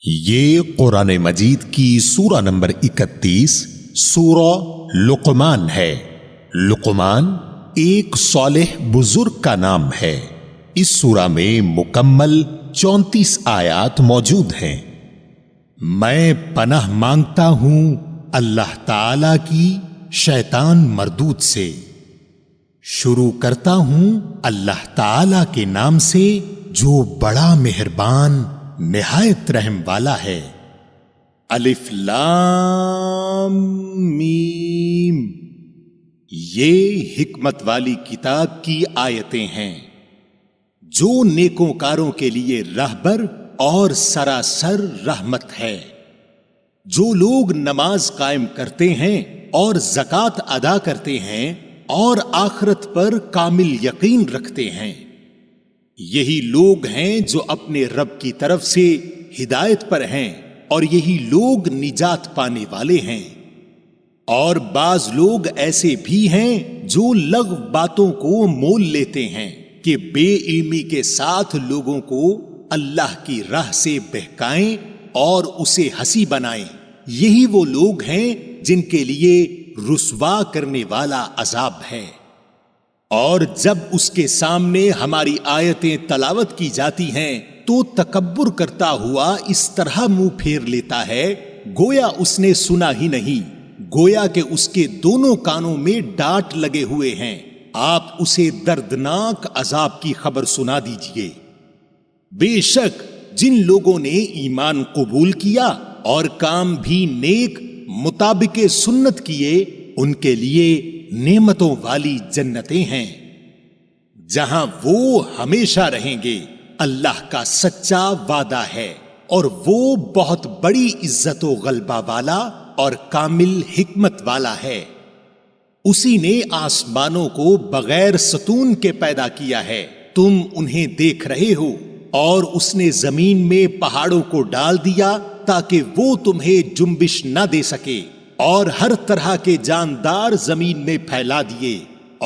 یہ قرآن مجید کی سورہ نمبر 31 سورہ لقمان ہے۔ لقمان ایک صالح بزرگ کا نام ہے۔ اس سورہ میں مکمل 34 آیات موجود ہیں۔ میں پناہ مانگتا ہوں اللہ تعالی کی شیطان مردود سے۔ شروع کرتا ہوں اللہ تعالی کے نام سے جو بڑا مہربان نہایت رحم والا ہے۔ الف لام میم، یہ حکمت والی کتاب کی آیتیں ہیں جو نیکوکاروں کے لیے رہبر اور سراسر رحمت ہے۔ جو لوگ نماز قائم کرتے ہیں اور زکوٰۃ ادا کرتے ہیں اور آخرت پر کامل یقین رکھتے ہیں، یہی لوگ ہیں جو اپنے رب کی طرف سے ہدایت پر ہیں اور یہی لوگ نجات پانے والے ہیں۔ اور بعض لوگ ایسے بھی ہیں جو لغو باتوں کو مول لیتے ہیں کہ بے علمی کے ساتھ لوگوں کو اللہ کی راہ سے بہکائیں اور اسے ہنسی بنائیں۔ یہی وہ لوگ ہیں جن کے لیے رسوا کرنے والا عذاب ہے۔ اور جب اس کے سامنے ہماری آیتیں تلاوت کی جاتی ہیں تو تکبر کرتا ہوا اس طرح منہ پھیر لیتا ہے گویا اس نے سنا ہی نہیں، گویا کہ اس کے دونوں کانوں میں ڈانٹ لگے ہوئے ہیں۔ آپ اسے دردناک عذاب کی خبر سنا دیجئے۔ بے شک جن لوگوں نے ایمان قبول کیا اور کام بھی نیک مطابق سنت کیے، ان کے لیے نعمتوں والی جنتیں ہیں جہاں وہ ہمیشہ رہیں گے۔ اللہ کا سچا وعدہ ہے اور وہ بہت بڑی عزت و غلبہ والا اور کامل حکمت والا ہے۔ اسی نے آسمانوں کو بغیر ستون کے پیدا کیا ہے، تم انہیں دیکھ رہے ہو، اور اس نے زمین میں پہاڑوں کو ڈال دیا تاکہ وہ تمہیں جنبش نہ دے سکے، اور ہر طرح کے جاندار زمین میں پھیلا دیے،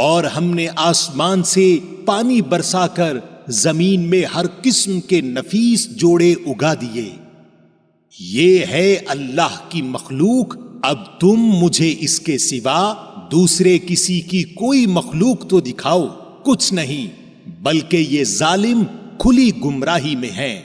اور ہم نے آسمان سے پانی برسا کر زمین میں ہر قسم کے نفیس جوڑے اگا دیے۔ یہ ہے اللہ کی مخلوق، اب تم مجھے اس کے سوا دوسرے کسی کی کوئی مخلوق تو دکھاؤ۔ کچھ نہیں، بلکہ یہ ظالم کھلی گمراہی میں ہیں۔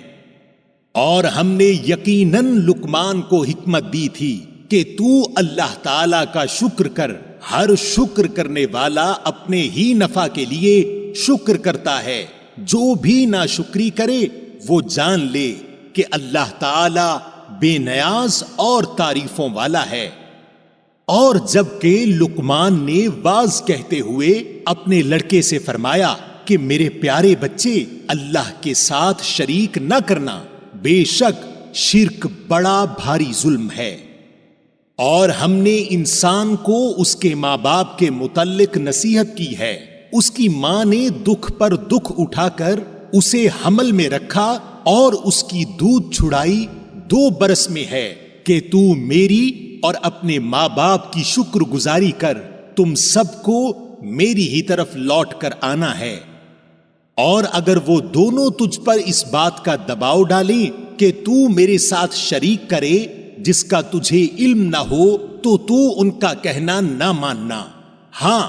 اور ہم نے یقیناً لقمان کو حکمت دی تھی کہ تو اللہ تعالی کا شکر کر، ہر شکر کرنے والا اپنے ہی نفع کے لیے شکر کرتا ہے، جو بھی ناشکری کرے وہ جان لے کہ اللہ تعالی بے نیاز اور تعریفوں والا ہے۔ اور جبکہ لقمان نے واعظ کہتے ہوئے اپنے لڑکے سے فرمایا کہ میرے پیارے بچے، اللہ کے ساتھ شریک نہ کرنا، بے شک شرک بڑا بھاری ظلم ہے۔ اور ہم نے انسان کو اس کے ماں باپ کے متعلق نصیحت کی ہے۔ اس کی ماں نے دکھ پر دکھ اٹھا کر اسے حمل میں رکھا اور اس کی دودھ چھڑائی 2 برس میں ہے کہ تو میری اور اپنے ماں باپ کی شکر گزاری کر، تم سب کو میری ہی طرف لوٹ کر آنا ہے۔ اور اگر وہ دونوں تجھ پر اس بات کا دباؤ ڈالیں کہ تو میرے ساتھ شریک کرے جس کا تجھے علم نہ ہو، تو ان کا کہنا نہ ماننا۔ ہاں،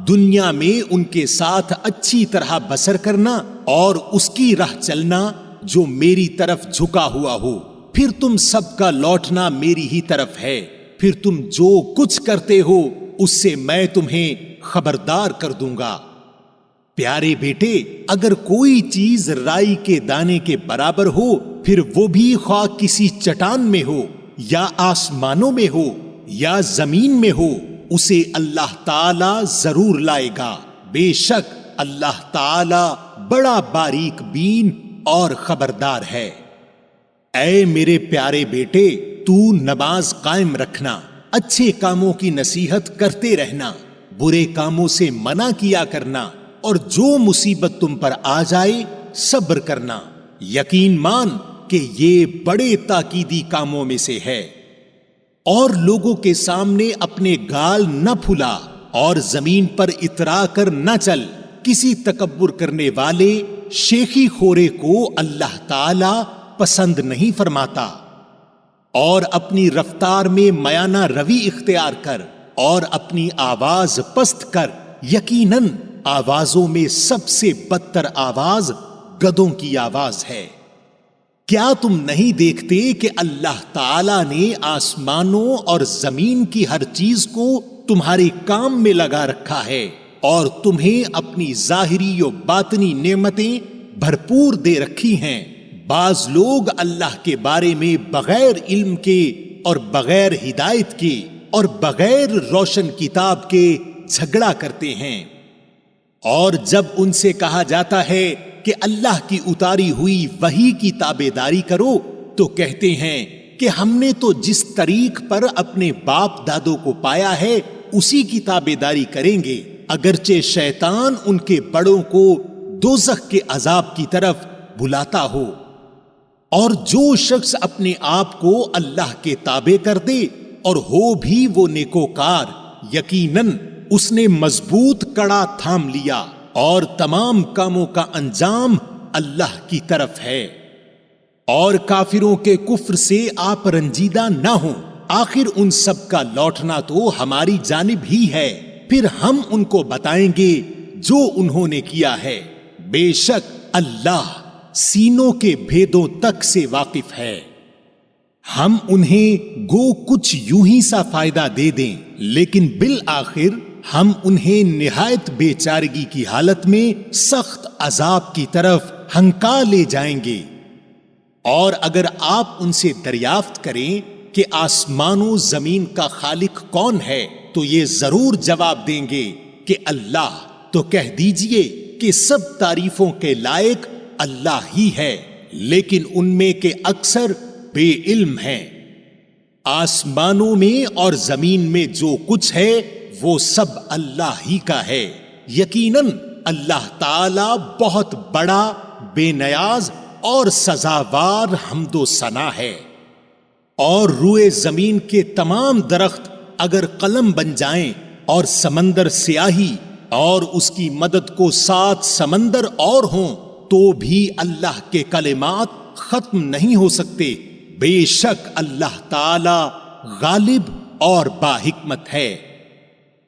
دنیا میں ان کے ساتھ اچھی طرح بسر کرنا اور اس کی راہ چلنا جو میری طرف جھکا ہوا ہو، پھر تم سب کا لوٹنا میری ہی طرف ہے، پھر تم جو کچھ کرتے ہو اس سے میں تمہیں خبردار کر دوں گا۔ پیارے بیٹے، اگر کوئی چیز رائی کے دانے کے برابر ہو، پھر وہ بھی خواہ کسی چٹان میں ہو یا آسمانوں میں ہو یا زمین میں ہو، اسے اللہ تعالی ضرور لائے گا۔ بے شک اللہ تعالی بڑا باریک بین اور خبردار ہے۔ اے میرے پیارے بیٹے، تو نماز قائم رکھنا، اچھے کاموں کی نصیحت کرتے رہنا، برے کاموں سے منع کیا کرنا، اور جو مصیبت تم پر آ جائے صبر کرنا۔ یقین مان کہ یہ بڑے تاکیدی کاموں میں سے ہے۔ اور لوگوں کے سامنے اپنے گال نہ پھلا اور زمین پر اترا کر نہ چل۔ کسی تکبر کرنے والے شیخی خورے کو اللہ تعالی پسند نہیں فرماتا۔ اور اپنی رفتار میں میانہ روی اختیار کر اور اپنی آواز پست کر، یقیناً آوازوں میں سب سے بدتر آواز گدھوں کی آواز ہے۔ کیا تم نہیں دیکھتے کہ اللہ تعالی نے آسمانوں اور زمین کی ہر چیز کو تمہارے کام میں لگا رکھا ہے اور تمہیں اپنی ظاہری و باطنی نعمتیں بھرپور دے رکھی ہیں؟ بعض لوگ اللہ کے بارے میں بغیر علم کے اور بغیر ہدایت کے اور بغیر روشن کتاب کے جھگڑا کرتے ہیں، اور جب ان سے کہا جاتا ہے کہ اللہ کی اتاری ہوئی وحی کی تابعداری کرو تو کہتے ہیں کہ ہم نے تو جس طریق پر اپنے باپ دادوں کو پایا ہے اسی کی تابعداری کریں گے، اگرچہ شیطان ان کے بڑوں کو دوزخ کے عذاب کی طرف بلاتا ہو۔ اور جو شخص اپنے آپ کو اللہ کے تابع کر دے اور ہو بھی وہ نیکوکار، یقیناً اس نے مضبوط کڑا تھام لیا اور تمام کاموں کا انجام اللہ کی طرف ہے۔ اور کافروں کے کفر سے آپ رنجیدہ نہ ہوں، آخر ان سب کا لوٹنا تو ہماری جانب ہی ہے، پھر ہم ان کو بتائیں گے جو انہوں نے کیا ہے۔ بے شک اللہ سینوں کے بھیدوں تک سے واقف ہے۔ ہم انہیں گو کچھ یوں ہی سا فائدہ دے دیں، لیکن بالآخر ہم انہیں نہایت بے چارگی کی حالت میں سخت عذاب کی طرف ہنکا لے جائیں گے۔ اور اگر آپ ان سے دریافت کریں کہ آسمان و زمین کا خالق کون ہے تو یہ ضرور جواب دیں گے کہ اللہ، تو کہہ دیجئے کہ سب تعریفوں کے لائق اللہ ہی ہے، لیکن ان میں کے اکثر بے علم ہیں۔ آسمانوں میں اور زمین میں جو کچھ ہے وہ سب اللہ ہی کا ہے، یقیناً اللہ تعالی بہت بڑا، بے نیاز اور سزاوار حمد و ثنا ہے۔ اور روئے زمین کے تمام درخت اگر قلم بن جائیں اور سمندر سیاہی اور اس کی مدد کو 7 سمندر اور ہوں تو بھی اللہ کے کلمات ختم نہیں ہو سکتے۔ بے شک اللہ تعالی غالب اور باحکمت ہے۔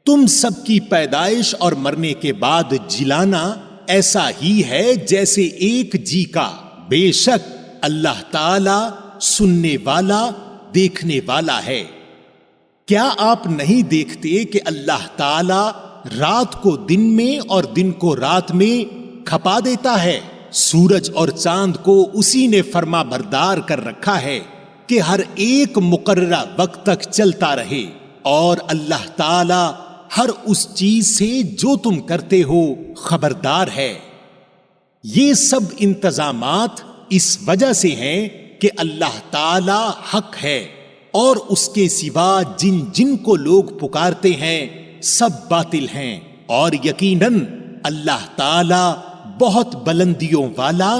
تم سب کی پیدائش اور مرنے کے بعد جلانا ایسا ہی ہے جیسے ایک جی کا، بے شک اللہ تعالی سننے والا، دیکھنے والا ہے۔ کیا آپ نہیں دیکھتے کہ اللہ تعالی رات کو دن میں اور دن کو رات میں کھپا دیتا ہے؟ سورج اور چاند کو اسی نے فرما بردار کر رکھا ہے کہ ہر ایک مقررہ وقت تک چلتا رہے، اور اللہ تعالی ہر اس چیز سے جو تم کرتے ہو خبردار ہے۔ یہ سب انتظامات اس وجہ سے ہیں کہ اللہ تعالی حق ہے، اور اس کے سوا جن جن کو لوگ پکارتے ہیں سب باطل ہیں، اور یقیناً اللہ تعالی بہت بلندیوں والا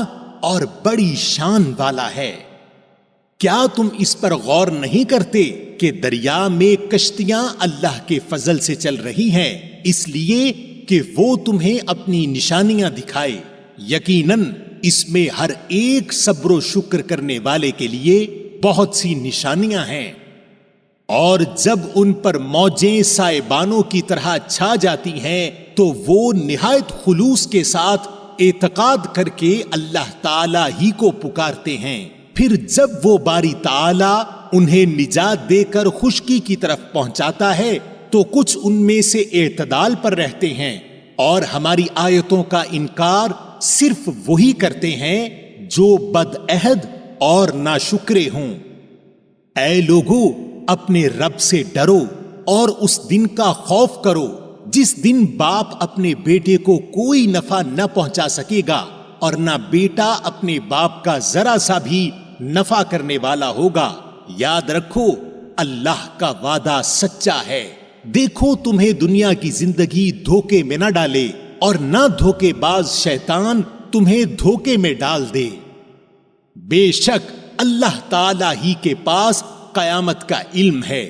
اور بڑی شان والا ہے۔ کیا تم اس پر غور نہیں کرتے کہ دریا میں کشتیاں اللہ کے فضل سے چل رہی ہیں، اس لیے کہ وہ تمہیں اپنی نشانیاں دکھائے؟ یقیناً اس میں ہر ایک صبر و شکر کرنے والے کے لیے بہت سی نشانیاں ہیں۔ اور جب ان پر موجیں سائبانوں کی طرح چھا جاتی ہیں تو وہ نہایت خلوص کے ساتھ اعتقاد کر کے اللہ تعالی ہی کو پکارتے ہیں، پھر جب وہ باری تعالی انہیں نجات دے کر خشکی کی طرف پہنچاتا ہے تو کچھ ان میں سے اعتدال پر رہتے ہیں، اور ہماری آیتوں کا انکار صرف وہی کرتے ہیں جو بدعہد اور ناشکرے ہوں۔ اے لوگو، اپنے رب سے ڈرو اور اس دن کا خوف کرو جس دن باپ اپنے بیٹے کو کوئی نفع نہ پہنچا سکے گا، اور نہ بیٹا اپنے باپ کا ذرا سا بھی نفع کرنے والا ہوگا۔ یاد رکھو اللہ کا وعدہ سچا ہے۔ دیکھو تمہیں دنیا کی زندگی دھوکے میں نہ ڈالے، اور نہ دھوکے باز شیطان تمہیں دھوکے میں ڈال دے۔ بے شک اللہ تعالی ہی کے پاس قیامت کا علم ہے،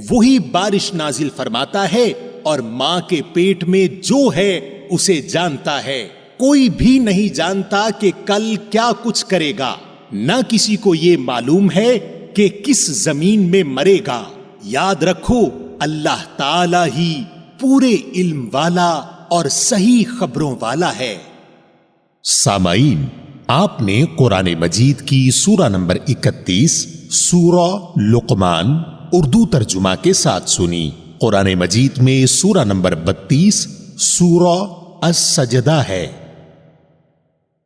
وہی بارش نازل فرماتا ہے اور ماں کے پیٹ میں جو ہے اسے جانتا ہے۔ کوئی بھی نہیں جانتا کہ کل کیا کچھ کرے گا، نہ کسی کو یہ معلوم ہے کہ کس زمین میں مرے گا، یاد رکھو اللہ تعالی ہی پورے علم والا اور صحیح خبروں والا ہے۔ سامعین، آپ نے قرآن مجید کی سورہ نمبر 31 سورہ لقمان اردو ترجمہ کے ساتھ سنی۔ قرآن مجید میں سورہ نمبر 32 سورہ السجدہ ہے۔